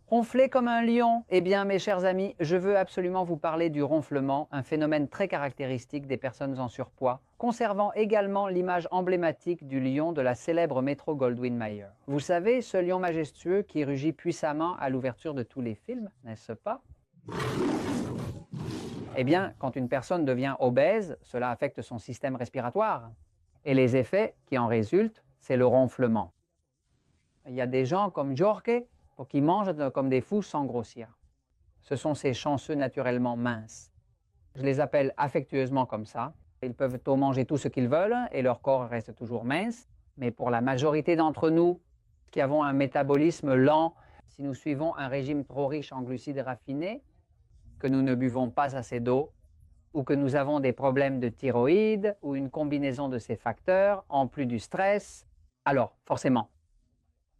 Ronfler comme un lion? Eh bien, mes chers amis, je veux absolument vous parler du ronflement, un phénomène très caractéristique des personnes en surpoids, conservant également l'image emblématique du lion de la célèbre Metro-Goldwyn-Mayer. Vous savez, ce lion majestueux qui rugit puissamment à l'ouverture de tous les films, n'est-ce pas? Eh bien, quand une personne devient obèse, cela affecte son système respiratoire. Et les effets qui en résultent, c'est le ronflement. Il y a des gens comme Jorge qui mangent comme des fous sans grossir. Ce sont ces chanceux naturellement minces. Je les appelle affectueusement comme ça. Ils peuvent manger tout ce qu'ils veulent et leur corps reste toujours mince. Mais pour la majorité d'entre nous qui avons un métabolisme lent, si nous suivons un régime trop riche en glucides raffinés, que nous ne buvons pas assez d'eau, ou que nous avons des problèmes de thyroïde, ou une combinaison de ces facteurs, en plus du stress, alors forcément,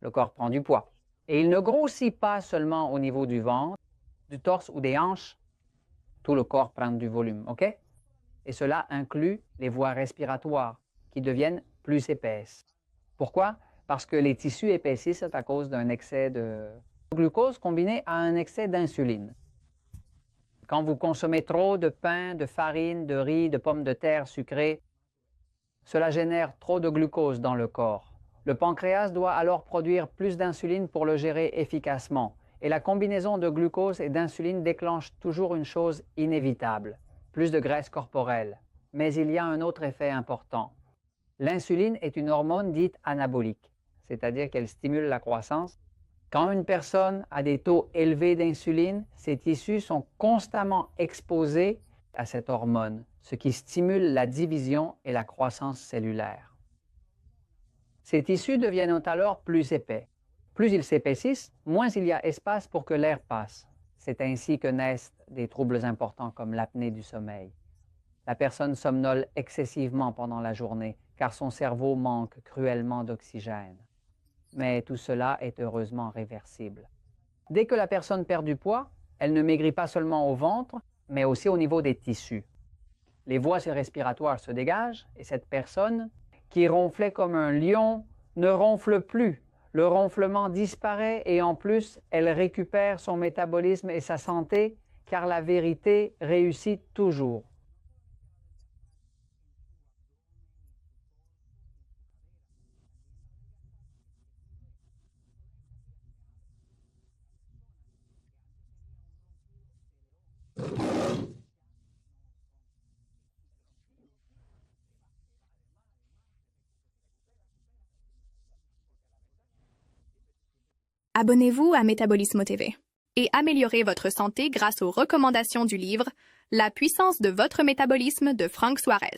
le corps prend du poids. Et il ne grossit pas seulement au niveau du ventre, du torse ou des hanches, tout le corps prend du volume, ok? Et cela inclut les voies respiratoires qui deviennent plus épaisses. Pourquoi? Parce que les tissus épaississent à cause d'un excès de glucose combiné à un excès d'insuline. Quand vous consommez trop de pain, de farine, de riz, de pommes de terre sucrées, cela génère trop de glucose dans le corps. Le pancréas doit alors produire plus d'insuline pour le gérer efficacement. Et la combinaison de glucose et d'insuline déclenche toujours une chose inévitable, plus de graisse corporelle. Mais il y a un autre effet important. L'insuline est une hormone dite anabolique, c'est-à-dire qu'elle stimule la croissance. Quand une personne a des taux élevés d'insuline, ses tissus sont constamment exposés à cette hormone, ce qui stimule la division et la croissance cellulaire. Ces tissus deviennent alors plus épais. Plus ils s'épaississent, moins il y a espace pour que l'air passe. C'est ainsi que naissent des troubles importants comme l'apnée du sommeil. La personne somnole excessivement pendant la journée car son cerveau manque cruellement d'oxygène. Mais tout cela est heureusement réversible. Dès que la personne perd du poids, elle ne maigrit pas seulement au ventre, mais aussi au niveau des tissus. Les voies respiratoires se dégagent et cette personne qui ronflait comme un lion ne ronfle plus. Le ronflement disparaît et en plus, elle récupère son métabolisme et sa santé car la vérité réussit toujours. Abonnez-vous à Métabolismo TV et améliorez votre santé grâce aux recommandations du livre La puissance de votre métabolisme de Frank Suarez.